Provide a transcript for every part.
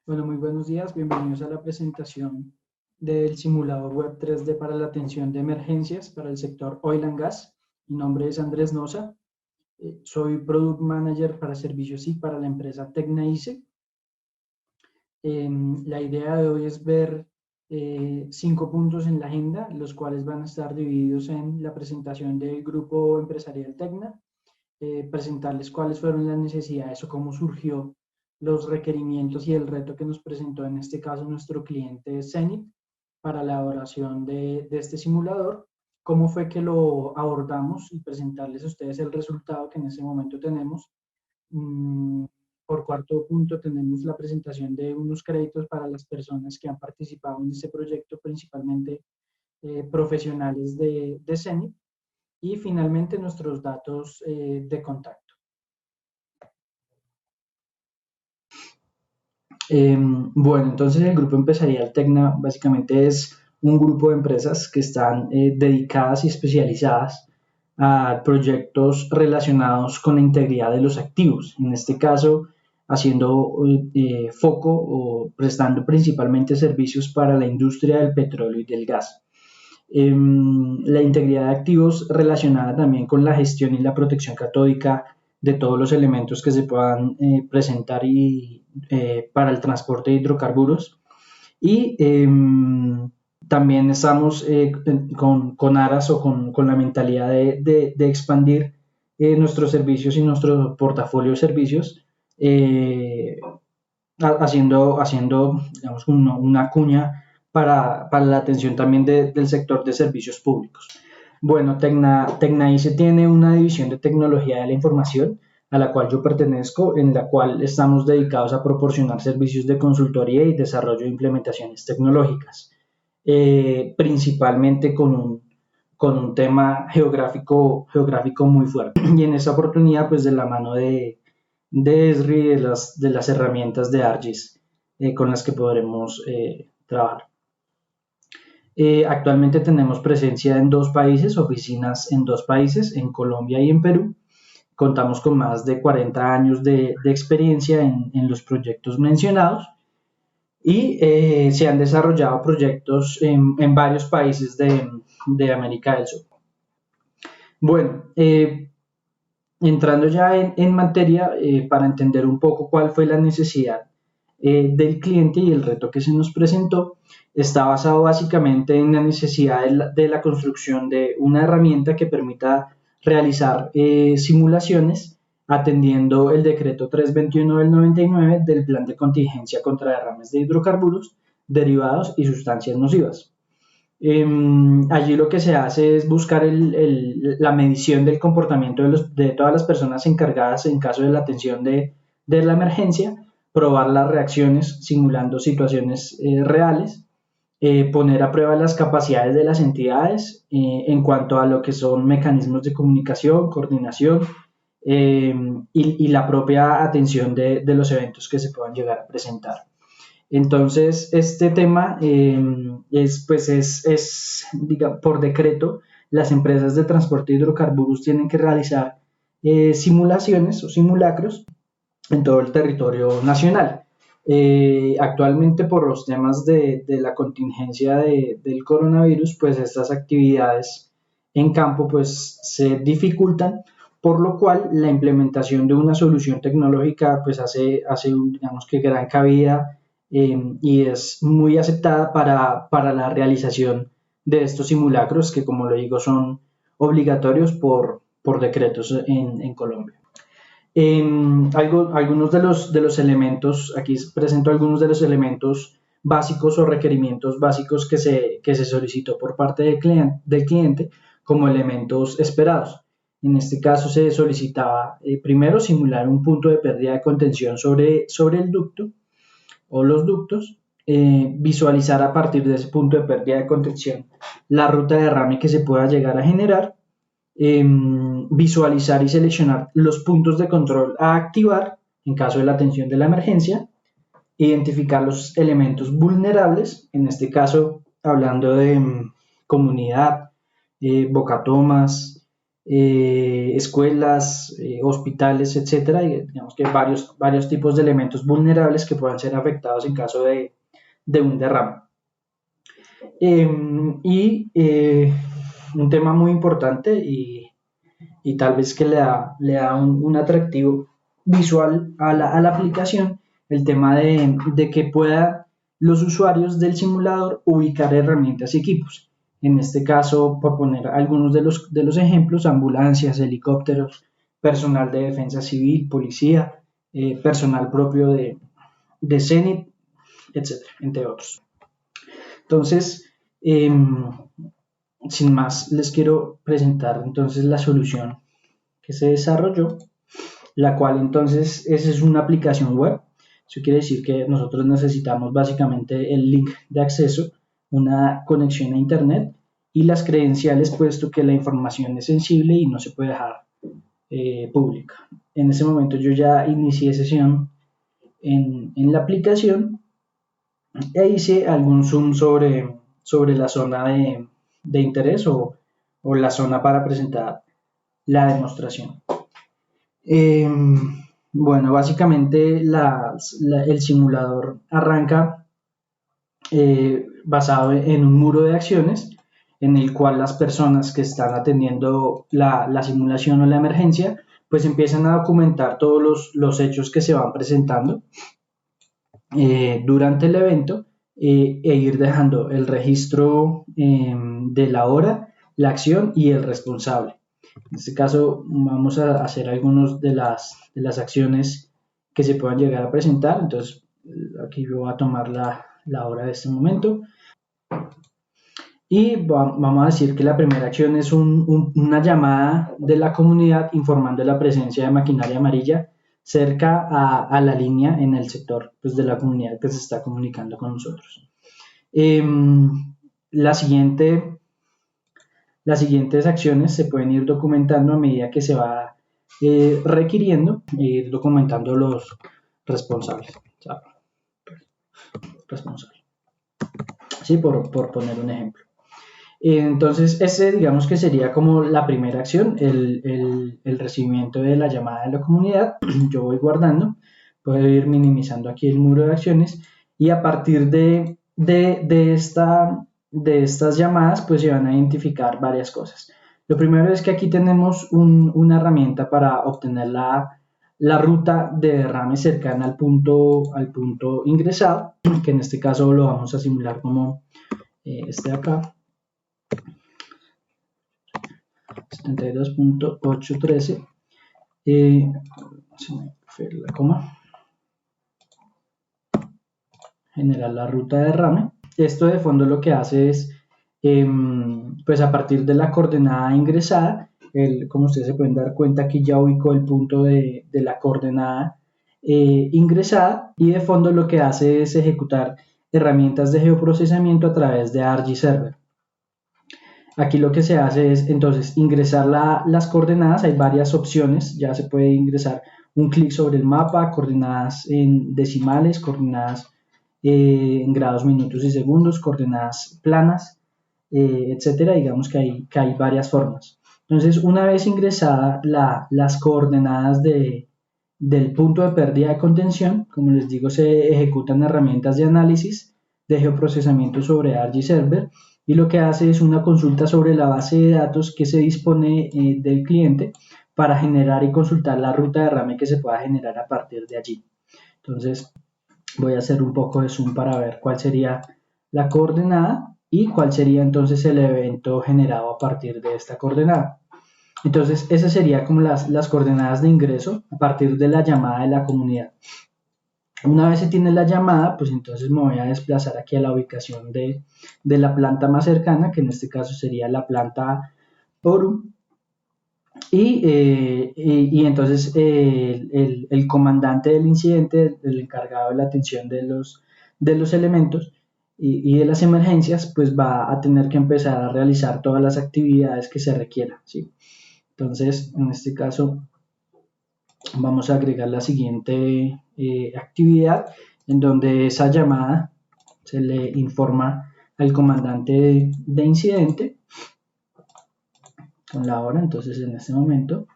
Bueno, muy buenos días. Bienvenidos a la presentación del simulador web 3D para la atención de emergencias para el sector Oil and Gas. Mi nombre es Andrés Noza. Soy Product Manager para servicios y para la empresa Tecnaice. La idea de hoy es ver 5 puntos en la agenda, los cuales van a estar divididos en la presentación del grupo empresarial Tecna, presentarles cuáles fueron las necesidades o cómo surgió los requerimientos y el reto que nos presentó en este caso nuestro cliente Zenit para la elaboración de este simulador, cómo fue que lo abordamos y presentarles a ustedes el resultado que en ese momento tenemos. Por cuarto punto tenemos la presentación de unos créditos para las personas que han participado en este proyecto, principalmente profesionales de Zenit. Y finalmente nuestros datos de contacto. Bueno, entonces el grupo empresarial Tecna básicamente es un grupo de empresas que están dedicadas y especializadas a proyectos relacionados con la integridad de los activos. En este caso, haciendo foco o prestando principalmente servicios para la industria del petróleo y del gas. La integridad de activos relacionada también con la gestión y la protección catódica de todos los elementos que se puedan presentar para el transporte de hidrocarburos. Y también estamos con aras o con la mentalidad de expandir nuestros servicios y nuestro portafolio de servicios, haciendo digamos, una cuña para la atención también del sector de servicios públicos. Bueno, Tecnaice tiene una división de tecnología de la información a la cual yo pertenezco, en la cual estamos dedicados a proporcionar servicios de consultoría y desarrollo de implementaciones tecnológicas, principalmente con un tema geográfico muy fuerte. Y en esa oportunidad, pues de la mano de Esri, de las herramientas de ArcGIS con las que podremos trabajar. Actualmente tenemos presencia en 2 países, oficinas en 2 países, en Colombia y en Perú. Contamos con más de 40 años de experiencia en los proyectos mencionados y se han desarrollado proyectos en varios países de América del Sur. Bueno, entrando ya en materia, para entender un poco cuál fue la necesidad del cliente y el reto que se nos presentó, está basado básicamente en la necesidad de la construcción de una herramienta que permita realizar simulaciones atendiendo el decreto 321 del 99 del Plan de Contingencia contra Derrames de Hidrocarburos, Derivados y Sustancias Nocivas. Allí lo que se hace es buscar la medición del comportamiento de todas las personas encargadas en caso de la atención de la emergencia, probar las reacciones simulando situaciones reales, poner a prueba las capacidades de las entidades en cuanto a lo que son mecanismos de comunicación, coordinación y la propia atención de los eventos que se puedan llegar a presentar. Entonces, este tema diga, por decreto, las empresas de transporte de hidrocarburos tienen que realizar simulaciones o simulacros en todo el territorio nacional. Actualmente, por los temas de la contingencia del coronavirus, pues estas actividades en campo pues se dificultan, por lo cual la implementación de una solución tecnológica pues hace digamos que gran cabida y es muy aceptada para la realización de estos simulacros que, como lo digo, son obligatorios por decretos en Colombia. Algunos de los elementos, aquí presento algunos de los elementos básicos o requerimientos básicos que se solicitó por parte del cliente como elementos esperados. En este caso se solicitaba primero simular un punto de pérdida de contención sobre el ducto o los ductos, visualizar a partir de ese punto de pérdida de contención la ruta de derrame que se pueda llegar a generar, visualizar y seleccionar los puntos de control a activar en caso de la atención de la emergencia, identificar los elementos vulnerables, en este caso hablando de comunidad, bocatomas, escuelas, hospitales, etcétera, y digamos que varios tipos de elementos vulnerables que puedan ser afectados en caso de un derrame. Y un tema muy importante y tal vez que le da un atractivo visual a la aplicación, el tema de que puedan los usuarios del simulador ubicar herramientas y equipos. En este caso, por poner algunos de los ejemplos, ambulancias, helicópteros, personal de defensa civil, policía, personal propio de CENIT, etcétera, entre otros. Entonces, sin más, les quiero presentar entonces la solución que se desarrolló, la cual entonces esa es una aplicación web. Eso quiere decir que nosotros necesitamos básicamente el link de acceso, una conexión a internet y las credenciales, puesto que la información es sensible y no se puede dejar pública. En ese momento yo ya inicié sesión en la aplicación e hice algún zoom sobre la zona de interés o la zona para presentar la demostración. Eh, bueno, básicamente el simulador arranca basado en un muro de acciones en el cual las personas que están atendiendo la simulación o la emergencia pues empiezan a documentar todos los hechos que se van presentando durante el evento e ir dejando el registro de la hora, la acción y el responsable. En este caso vamos a hacer algunas de las acciones que se puedan llegar a presentar. Entonces aquí yo voy a tomar la hora de este momento. Y vamos a decir que la primera acción es una llamada de la comunidad informando de la presencia de maquinaria amarilla cerca a la línea en el sector pues, de la comunidad que se está comunicando con nosotros. Las siguientes acciones se pueden ir documentando a medida que se va requiriendo e ir documentando los responsables. Sí, por poner un ejemplo. Entonces, ese digamos que sería como la primera acción, el recibimiento de la llamada de la comunidad. Yo voy guardando, puedo ir minimizando aquí el muro de acciones y a partir de estas llamadas, pues se van a identificar varias cosas. Lo primero es que aquí tenemos una herramienta para obtener la ruta de derrame cercana al punto ingresado, que en este caso lo vamos a simular como este de acá. 72.813 la coma, generar la ruta de derrame. Esto de fondo lo que hace es pues a partir de la coordenada ingresada, como ustedes se pueden dar cuenta, aquí ya ubicó el punto de la coordenada ingresada y de fondo lo que hace es ejecutar herramientas de geoprocesamiento a través de ArgServer. Aquí lo que se hace es entonces ingresar las coordenadas, hay varias opciones, ya se puede ingresar un clic sobre el mapa, coordenadas en decimales, coordenadas en grados, minutos y segundos, coordenadas planas, etcétera. Digamos que hay varias formas. Entonces, una vez ingresadas las coordenadas del punto de pérdida de contención, como les digo, se ejecutan herramientas de análisis de geoprocesamiento sobre ArgServer y lo que hace es una consulta sobre la base de datos que se dispone del cliente para generar y consultar la ruta de derrame que se pueda generar a partir de allí. Entonces, voy a hacer un poco de zoom para ver cuál sería la coordenada y cuál sería entonces el evento generado a partir de esta coordenada. Entonces, esas serían como las coordenadas de ingreso a partir de la llamada de la comunidad. Una vez se tiene la llamada, pues entonces me voy a desplazar aquí a la ubicación de la planta más cercana, que en este caso sería la planta Orum. Y entonces el comandante del incidente, el encargado de la atención de los elementos y de las emergencias, pues va a tener que empezar a realizar todas las actividades que se requieran, ¿sí? Entonces, en este caso, vamos a agregar la siguiente actividad en donde esa llamada se le informa al comandante de incidente. con la hora. Entonces en este momento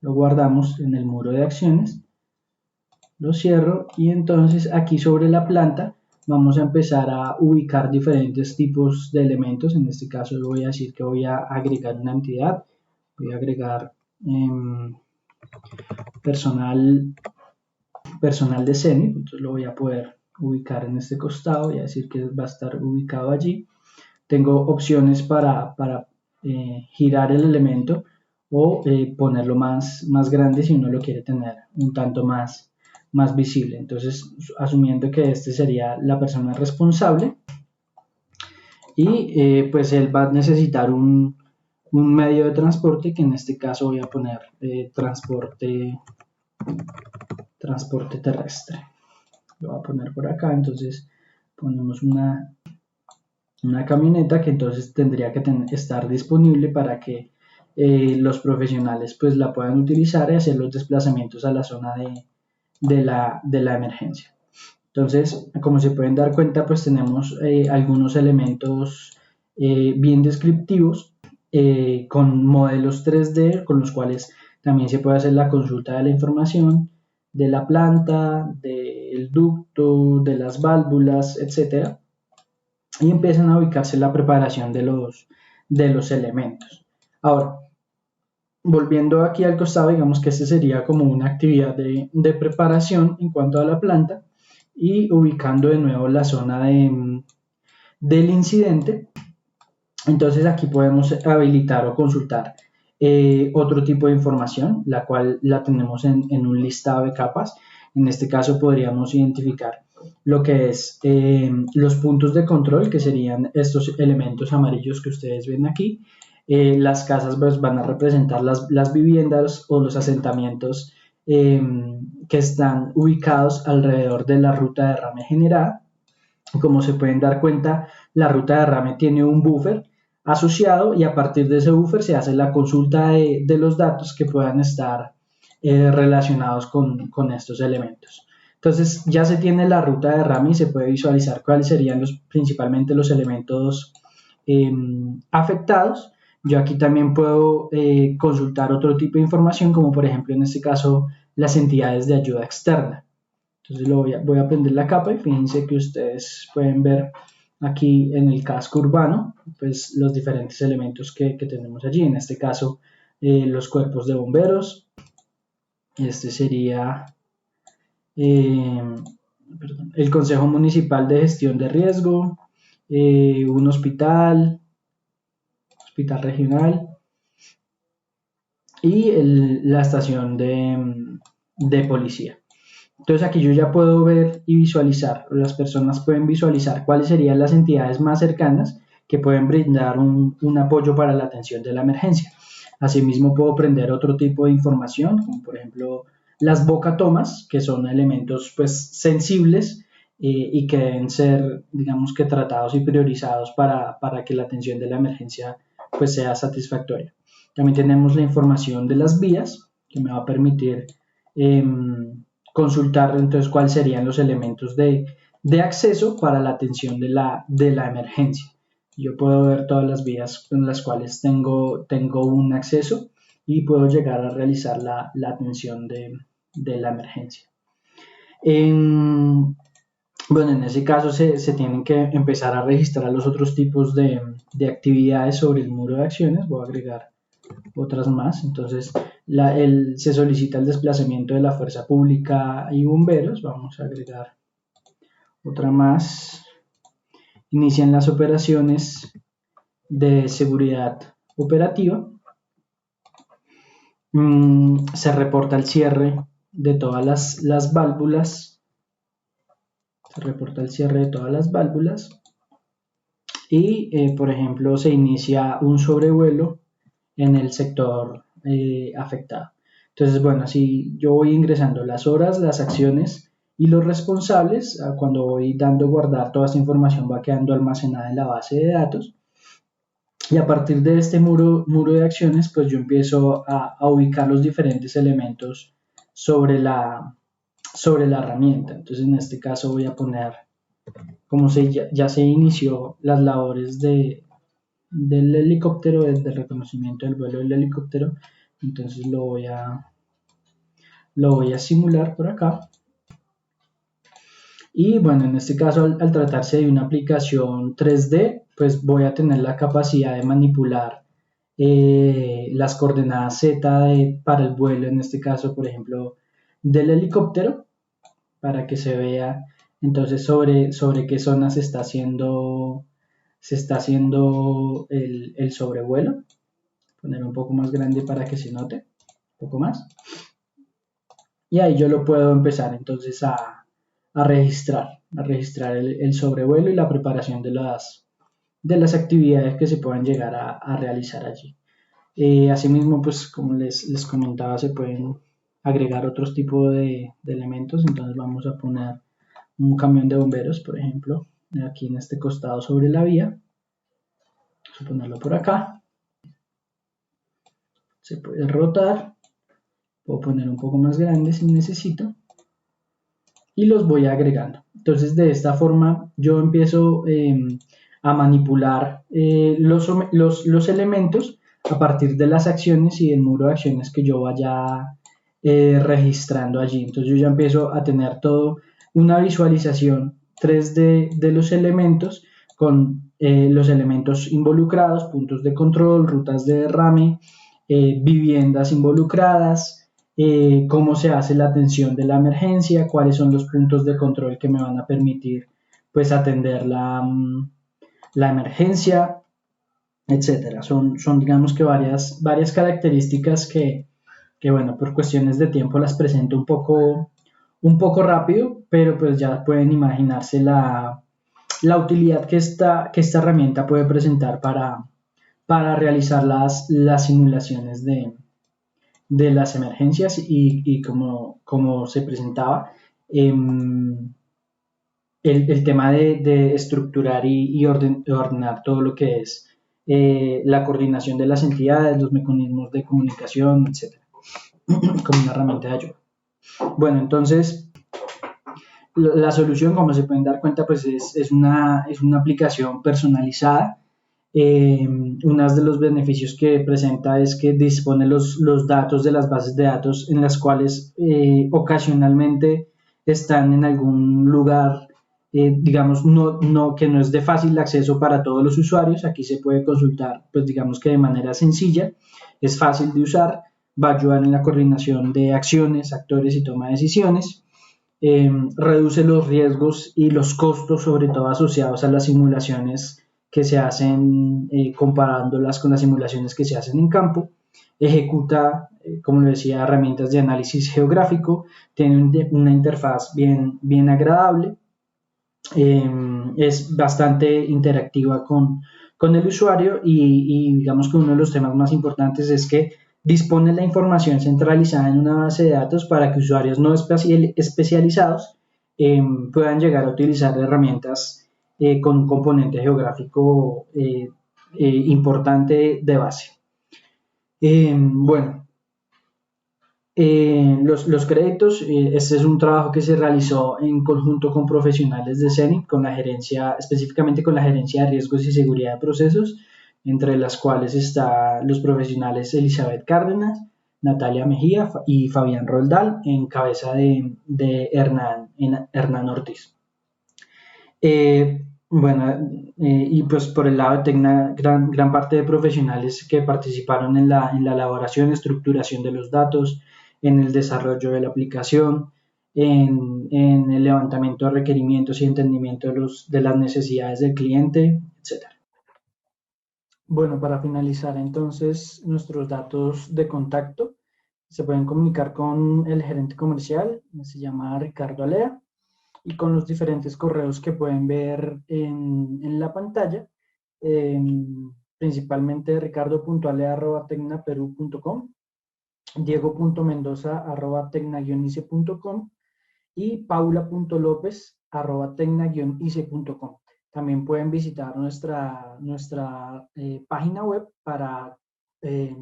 lo guardamos en el muro de acciones, lo cierro y entonces aquí sobre la planta vamos a empezar a ubicar diferentes tipos de elementos. En este caso voy a decir que voy a agregar una entidad, voy a agregar personal de Zenith, entonces lo voy a poder ubicar en este costado, voy a decir que va a estar ubicado allí. Tengo opciones para girar el elemento o ponerlo más grande si uno lo quiere tener un tanto más visible. Entonces, asumiendo que este sería la persona responsable y pues él va a necesitar un medio de transporte, que en este caso voy a poner transporte terrestre. Lo voy a poner por acá, entonces ponemos una camioneta que entonces tendría que estar disponible para que los profesionales pues la puedan utilizar y hacer los desplazamientos a la zona de la emergencia. Entonces, como se pueden dar cuenta, pues tenemos algunos elementos bien descriptivos con modelos 3D con los cuales también se puede hacer la consulta de la información de la planta, del ducto, de las válvulas, etcétera, y empiezan a ubicarse la preparación de los elementos. Ahora, volviendo aquí al costado, digamos que este sería como una actividad de preparación en cuanto a la planta y ubicando de nuevo la zona del incidente. Entonces aquí podemos habilitar o consultar otro tipo de información, la cual la tenemos en un listado de capas. En este caso podríamos identificar lo que es los puntos de control, que serían estos elementos amarillos que ustedes ven aquí. Las casas pues, van a representar las viviendas o los asentamientos que están ubicados alrededor de la ruta de derrame generada. Como se pueden dar cuenta, la ruta de derrame tiene un buffer asociado y a partir de ese buffer se hace la consulta de los datos que puedan estar relacionados con estos elementos. Entonces ya se tiene la ruta de derrame y se puede visualizar cuáles serían principalmente los elementos afectados. Yo aquí también puedo consultar otro tipo de información, como por ejemplo en este caso las entidades de ayuda externa. Entonces voy a prender la capa y fíjense que ustedes pueden ver aquí en el casco urbano pues los diferentes elementos que tenemos allí. En este caso los cuerpos de bomberos. Este sería el Consejo Municipal de Gestión de Riesgo, un hospital regional y la estación de policía. Entonces aquí yo ya puedo ver y visualizar, las personas pueden visualizar cuáles serían las entidades más cercanas que pueden brindar un apoyo para la atención de la emergencia. Asimismo puedo prender otro tipo de información, como por ejemplo las bocatomas, que son elementos pues sensibles y que deben ser, digamos que tratados y priorizados para que la atención de la emergencia pues sea satisfactoria. También tenemos la información de las vías, que me va a permitir consultar entonces cuáles serían los elementos de acceso para la atención de la emergencia. Yo puedo ver todas las vías en las cuales tengo un acceso y puedo llegar a realizar la atención de la emergencia. Bueno, en ese caso se tienen que empezar a registrar los otros tipos de actividades sobre el muro de acciones. Voy a agregar otras más. Entonces, se solicita el desplazamiento de la fuerza pública y bomberos. Vamos a agregar otra más. Inician las operaciones de seguridad operativa. Se reporta el cierre de todas las válvulas. Se reporta el cierre de todas las válvulas. Y, por ejemplo, se inicia un sobrevuelo en el sector afectado. Entonces, bueno, así yo voy ingresando las horas, las acciones y los responsables. Cuando voy dando guardar, toda esta información va quedando almacenada en la base de datos. Y a partir de este muro de acciones, pues yo empiezo a ubicar los diferentes elementos sobre la herramienta. Entonces, en este caso voy a poner, como ya se inició las labores de del helicóptero, del reconocimiento del vuelo del helicóptero. Entonces lo voy a simular por acá. Y bueno, en este caso, al tratarse de una aplicación 3D, pues voy a tener la capacidad de manipular las coordenadas Z para el vuelo, en este caso, por ejemplo, del helicóptero, para que se vea entonces sobre qué zona se está haciendo el sobrevuelo. Poner un poco más grande para que se note, un poco más. Y ahí yo lo puedo empezar entonces a registrar el sobrevuelo y la preparación de las actividades que se puedan llegar a realizar allí. Asimismo, pues como les comentaba, se pueden agregar otros tipos de elementos. Entonces vamos a poner un camión de bomberos, por ejemplo, aquí en este costado sobre la vía. Vamos a ponerlo por acá. Se puede rotar. Puedo poner un poco más grande si necesito. Y los voy agregando. Entonces de esta forma yo empiezo a manipular los elementos a partir de las acciones y del muro de acciones que yo vaya registrando allí. Entonces yo ya empiezo a tener todo una visualización 3D de los elementos con los elementos involucrados, puntos de control, rutas de derrame, viviendas involucradas, cómo se hace la atención de la emergencia, cuáles son los puntos de control que me van a permitir pues atender la emergencia, etcétera. Son digamos que varias características que, bueno, por cuestiones de tiempo las presento un poco rápido, pero pues ya pueden imaginarse la utilidad que esta herramienta puede presentar para realizar las simulaciones de las emergencias y como se presentaba, eh, el tema de estructurar y ordenar todo lo que es la coordinación de las entidades, los mecanismos de comunicación, etcétera, como una herramienta de ayuda. Bueno, entonces la solución, como se pueden dar cuenta, pues es una aplicación personalizada. Uno de los beneficios que presenta es que dispone los datos de las bases de datos en las cuales ocasionalmente están en algún lugar, digamos, que no es de fácil acceso para todos los usuarios. Aquí se puede consultar, pues digamos que de manera sencilla, es fácil de usar, va a ayudar en la coordinación de acciones, actores y toma de decisiones. Reduce los riesgos y los costos, sobre todo asociados a las simulaciones que se hacen, comparándolas con las simulaciones que se hacen en campo. Ejecuta, como lo decía, herramientas de análisis geográfico, tiene una interfaz bien agradable, es bastante interactiva con el usuario y digamos que uno de los temas más importantes es que dispone la información centralizada en una base de datos para que usuarios no especializados puedan llegar a utilizar herramientas con un componente geográfico importante de base. Bueno, los créditos, este es un trabajo que se realizó en conjunto con profesionales de CENIC, con la gerencia, específicamente con la gerencia de riesgos y seguridad de procesos, entre las cuales están los profesionales Elizabeth Cárdenas, Natalia Mejía y Fabián Roldán, en cabeza de Hernán Ortiz. Bueno, y pues por el lado de Tecna, gran parte de profesionales que participaron en la elaboración, estructuración de los datos, en el desarrollo de la aplicación, en el levantamiento de requerimientos y entendimiento de las necesidades del cliente, etc. Bueno, para finalizar entonces nuestros datos de contacto, se pueden comunicar con el gerente comercial, se llama Ricardo Alea, y con los diferentes correos que pueden ver en la pantalla, eh, principalmente ricardo.alea@tecnaperu.com, diego.mendoza@tecna-ice.com y paula.lopez@tecna-ice.com. También pueden visitar nuestra página web para eh,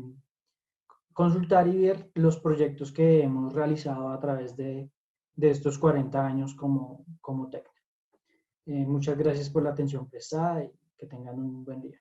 consultar y ver los proyectos que hemos realizado a través de estos 40 años como Tecna. Muchas gracias por la atención prestada y que tengan un buen día.